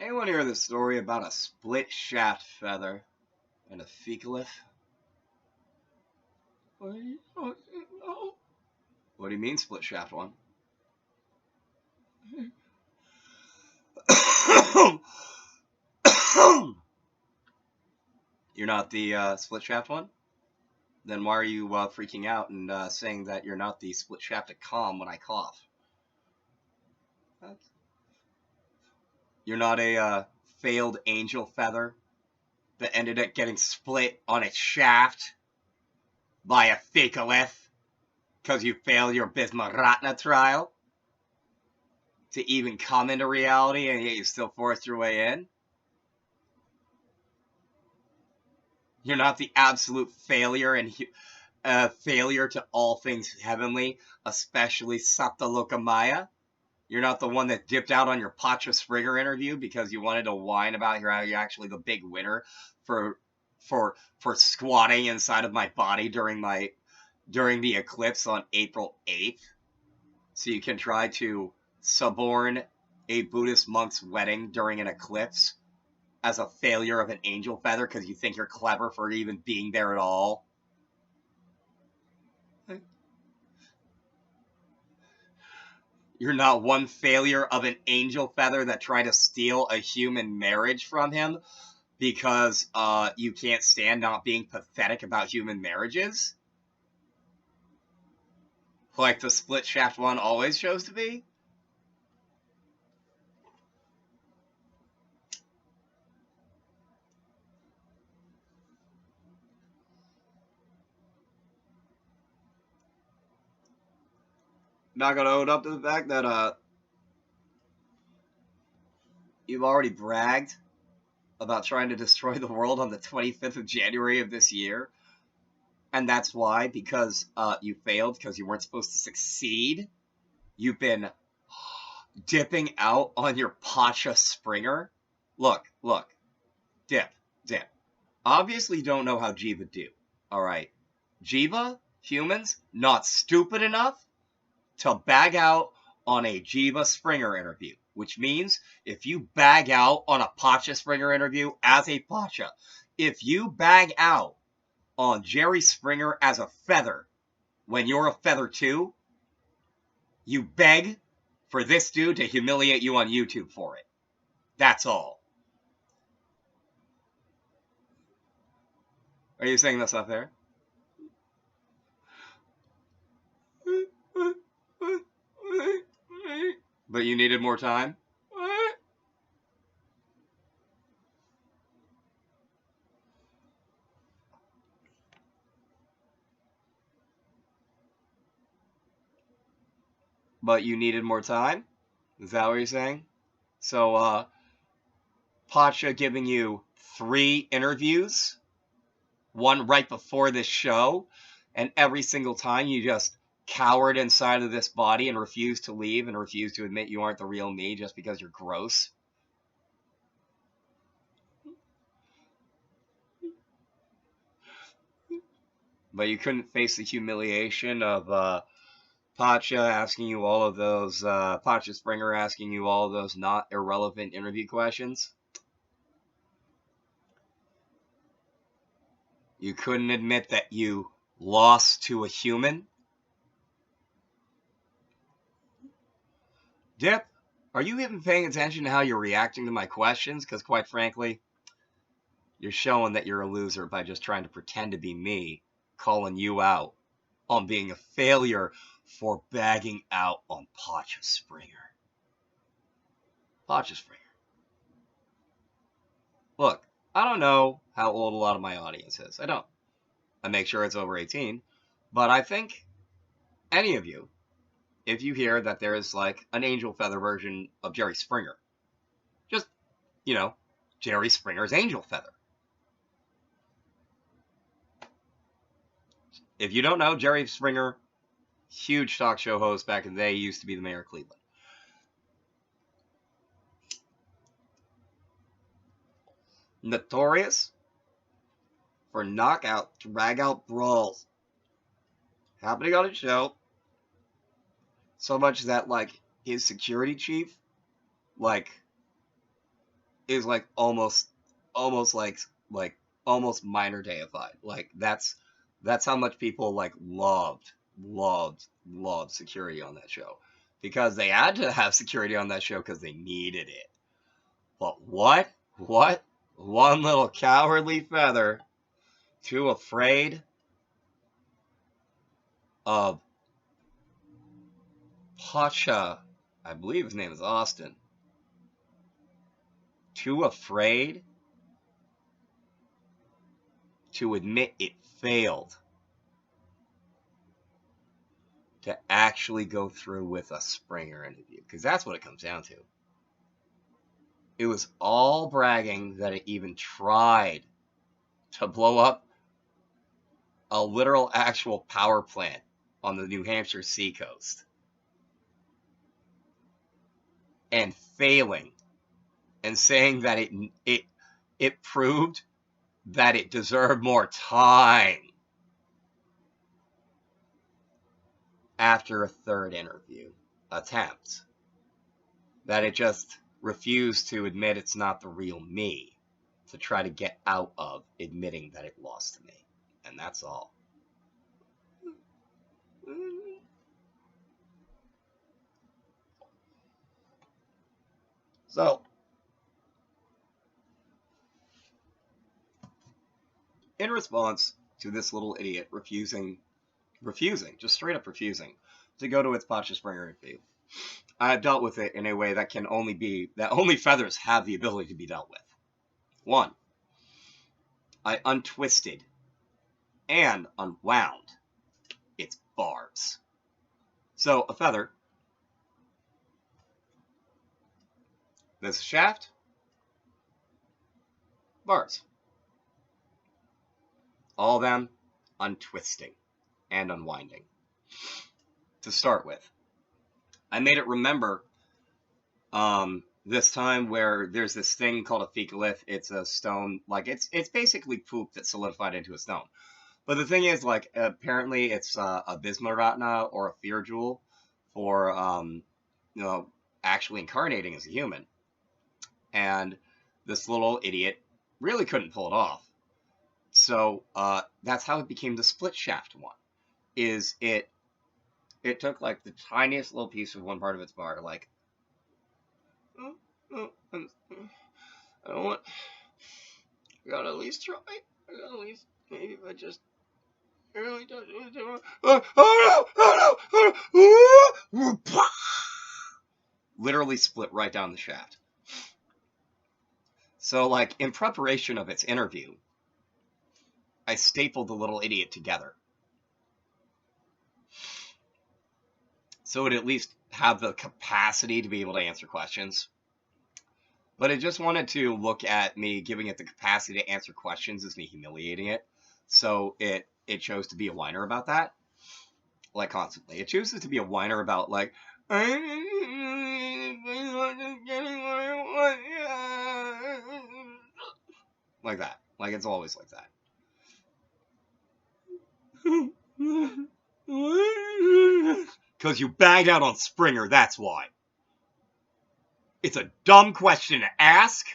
Anyone hear the story about a split shaft feather and a fecalith? What do you mean split shaft one? You're not the split shaft one? Then why are you freaking out and saying that you're not the split shafted calm when I cough? You're not a failed angel feather that ended up getting split on its shaft by a fecalith because you failed your Bismaratna trial to even come into reality, and yet you still forced your way in? You're not the absolute failure and failure to all things heavenly, especially Saptalokamaya. You're not the one that dipped out on your Pacha Springer interview because you wanted to whine about how you're actually the big winner for squatting inside of my body during the eclipse on April 8th. So you can try to suborn a Buddhist monk's wedding during an eclipse as a failure of an angel feather because you think you're clever for even being there at all. You're not one failure of an angel feather that tried to steal a human marriage from him because you can't stand not being pathetic about human marriages? Like the split shaft one always shows to be? Not gonna own up to the fact that you've already bragged about trying to destroy the world on the 25th of January of this year. And that's why, because you failed, because you weren't supposed to succeed, you've been dipping out on your Pacha Springer. Look, dip. Obviously don't know how Jiva do, alright? Jiva, humans, not stupid enough to bag out on a Jiva Springer interview. Which means, if you bag out on a Pacha Springer interview as a Pacha, if you bag out on Jerry Springer as a feather when you're a feather too, you beg for this dude to humiliate you on YouTube for it. That's all. Are you saying that's not fair? But you needed more time? But you needed more time? Is that what you're saying? So, Pacha giving you 3 interviews, one right before this show, and every single time you just cowered inside of this body and refused to leave and refused to admit you aren't the real me just because you're gross. But you couldn't face the humiliation of Pacha asking you all of those, Pacha Springer asking you all of those not irrelevant interview questions. You couldn't admit that you lost to a human. Dip, are you even paying attention to how you're reacting to my questions? Because quite frankly, you're showing that you're a loser by just trying to pretend to be me, calling you out on being a failure for bagging out on Pacha Springer. Pacha Springer. Look, I don't know how old a lot of my audience is. I don't. I make sure it's over 18. But I think any of you, if you hear that there is like an angel feather version of Jerry Springer, just, Jerry Springer's angel feather. If you don't know, Jerry Springer, huge talk show host back in the day, used to be the mayor of Cleveland. Notorious for knockout, drag-out brawls happening on his show. So much that, like, his security chief, like, is like almost like almost minor deified. Like that's how much people like loved security on that show, because they had to have security on that show because they needed it. But what one little cowardly feather, too afraid of Pacha, I believe his name is Austin, too afraid to admit it failed to actually go through with a Springer interview, because that's what it comes down to. It was all bragging that it even tried to blow up a literal actual power plant on the New Hampshire seacoast and failing, and saying that it proved that it deserved more time after a third interview attempt, that it just refused to admit it's not the real me, to try to get out of admitting that it lost to me. And that's all. So, in response to this little idiot refusing, just straight up refusing, to go to its Pacha Springer interview, I've dealt with it in a way that only feathers have the ability to be dealt with. One, I untwisted and unwound its barbs. So a feather, this shaft, barbs. All of them untwisting and unwinding. To start with, I made it remember this time where there's this thing called a fecalith. It's a stone, like it's basically poop that's solidified into a stone. But the thing is, like, apparently it's a Bismaratna or a fear jewel for actually incarnating as a human. And this little idiot really couldn't pull it off. So that's how it became the split shaft one. Is it took like the tiniest little piece of one part of its bar, like, I don't want. I gotta at least try. I gotta at least, maybe if I just really don't. Oh no! Literally split right down the shaft. So, like, in preparation of its interview, I stapled the little idiot together, so it at least have the capacity to be able to answer questions. But it just wanted to look at me giving it the capacity to answer questions as me humiliating it. So it chose to be a whiner about that. Like, constantly. It chooses to be a whiner about, like, like that. Like, it's always like that. Because you bagged out on Springer, that's why. It's a dumb question to ask.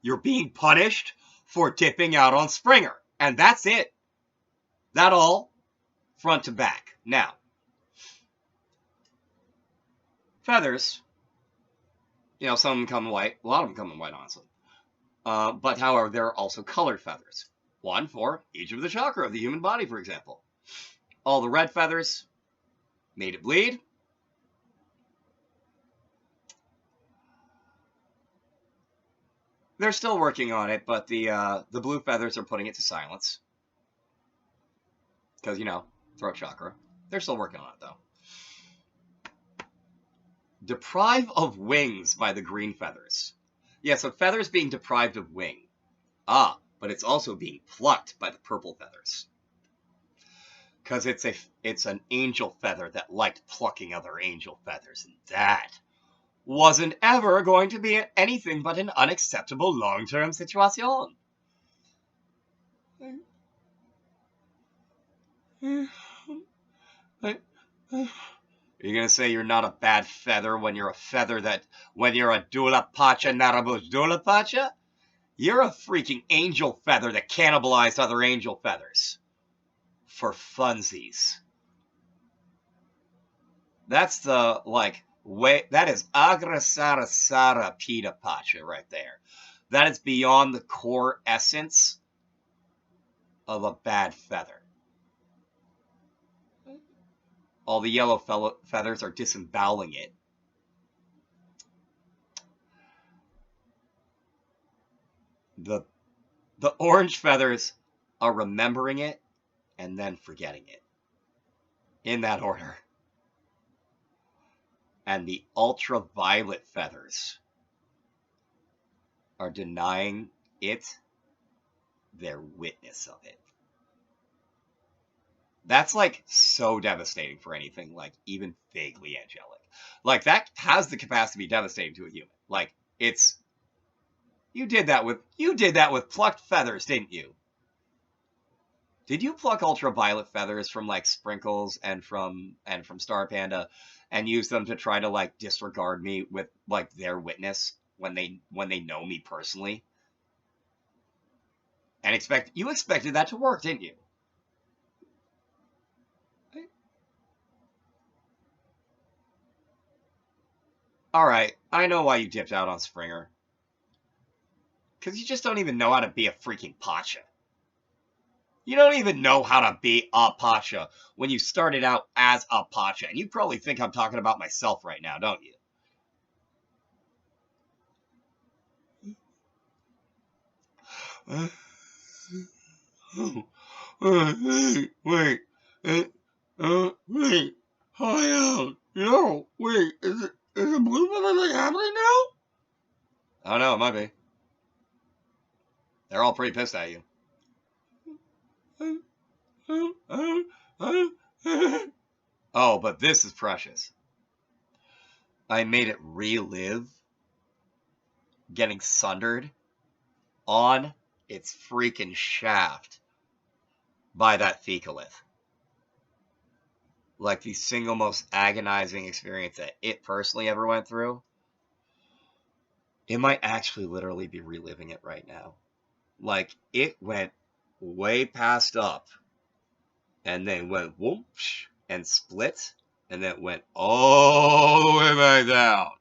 You're being punished for tipping out on Springer. And that's it. That all, front to back. Now, feathers, some of them come in white. A lot of them come in white, honestly. But, however, there are also colored feathers. One for each of the chakra of the human body, for example. All the red feathers made it bleed. They're still working on it, but the blue feathers are putting it to silence. Because, throat chakra. They're still working on it, though. Deprive of wings by the green feathers. Yeah, so feathers being deprived of wing. But it's also being plucked by the purple feathers. Because it's an angel feather that liked plucking other angel feathers, and that wasn't ever going to be anything but an unacceptable long-term situation. Are you gonna say you're not a bad feather when you're a feather that when you're a Dula Pacha Narabus Dula Pacha? You're a freaking angel feather that cannibalized other angel feathers. For funsies. That's the, like, way, that is Agrasara Sara Pita Pacha right there. That is beyond the core essence of a bad feather. All the yellow feathers are disemboweling it. The orange feathers are remembering it and then forgetting it. In that order. And the ultraviolet feathers are denying it their witness of it. That's, like, so devastating for anything, like, even vaguely angelic. Like, that has the capacity to be devastating to a human. Like, it's... You did that with plucked feathers, didn't you? Did you pluck ultraviolet feathers from, like, Sprinkles and from Star Panda and use them to try to, like, disregard me with, like, their witness when they know me personally? And you expected that to work, didn't you? Alright, I know why you dipped out on Springer. Because you just don't even know how to be a freaking Pacha. You don't even know how to be a Pacha when you started out as a Pacha. And you probably think I'm talking about myself right now, don't you? Wait. Wait. Hi, no, wait. Is the blue thing happening now? I don't know, it might be. They're all pretty pissed at you. Oh, but this is precious. I made it relive getting sundered on its freaking shaft by that Fecalith. Like the single most agonizing experience that it personally ever went through. It might actually literally be reliving it right now. Like, it went way past up and then went whoosh and split and then went all the way back down.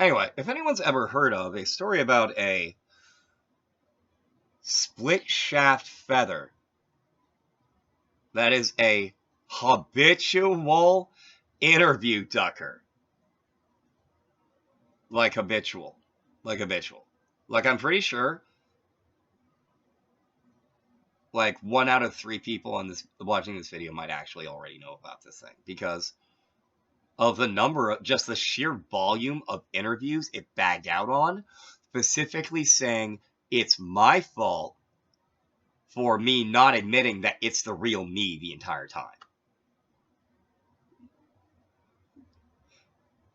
Anyway, if anyone's ever heard of a story about a split shaft feather that is a habitual interview ducker. Like habitual. Like, I'm pretty sure, like, 1 out of 3 people on this watching this video might actually already know about this thing. Because of the number of, just the sheer volume of interviews it bagged out on, specifically saying it's my fault for me not admitting that it's the real me the entire time.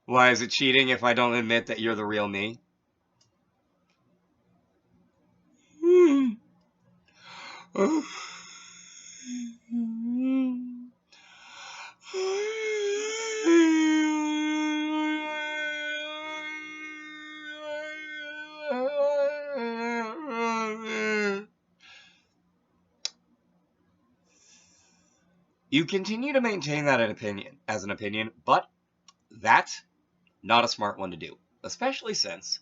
Why is it cheating if I don't admit that you're the real me? You continue to maintain that as an opinion, but that's not a smart one to do, especially since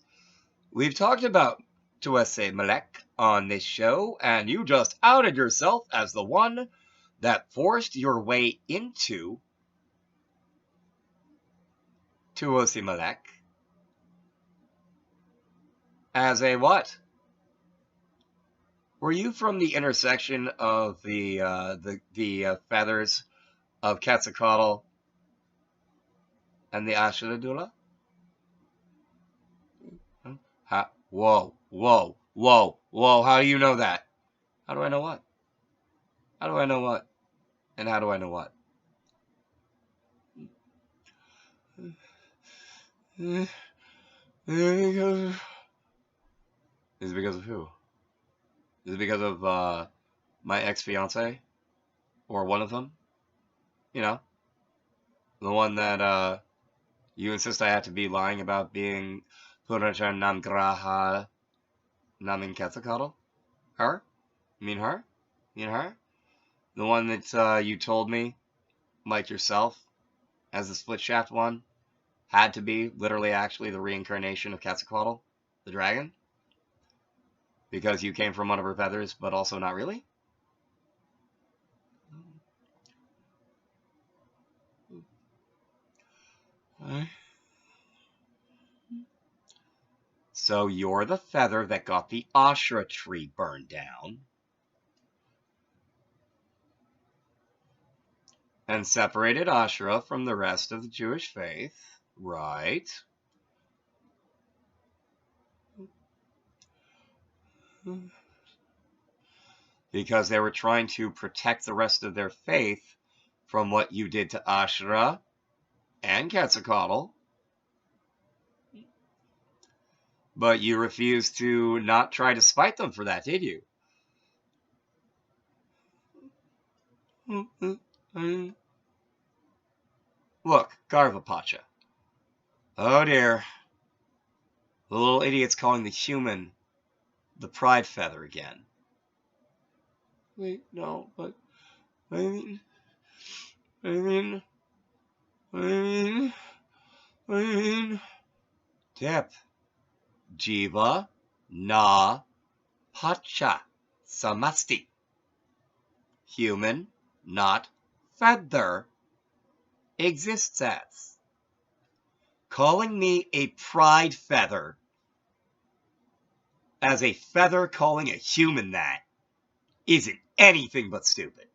we've talked about Tuese Malek on this show, and you just outed yourself as the one that forced your way into Tuese Malek as a what? Were you from the intersection of the feathers of Quetzalcoatl and the Ashadadula? Whoa. How do you know that? How do I know what? How do I know what? And how do I know what? Is it because of who? Is it because of my ex-fiance, or one of them, you know, the one that you insist I have to be lying about being Puraja Namgraha Namin Quetzalcoatl? Her? You mean her? You mean her? The one that you told me, like yourself, as the split shaft one, had to be literally actually the reincarnation of Quetzalcoatl, the dragon? Because you came from one of her feathers, but also not really? So you're the feather that got the Ashra tree burned down and separated Ashra from the rest of the Jewish faith, right? Because they were trying to protect the rest of their faith from what you did to Ashra and Quetzalcoatl. But you refused to not try to spite them for that, did you? Look, Garvapacha. Oh dear. The little idiot's calling the human the pride feather again. Wait, no, but I mean, Dip. Jiva na pacha samasti. Human, not feather, exists as. Calling me a pride feather as a feather calling a human that isn't anything but stupid.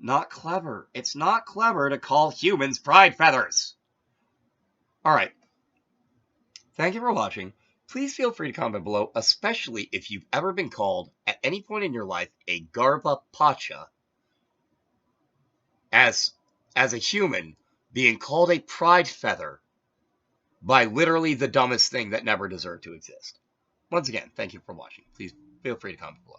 Not clever. It's not clever to call humans pride feathers. Alright. Thank you for watching. Please feel free to comment below, especially if you've ever been called, at any point in your life, a Garvapacha. As a human, being called a pride feather by literally the dumbest thing that never deserved to exist. Once again, thank you for watching. Please feel free to comment below.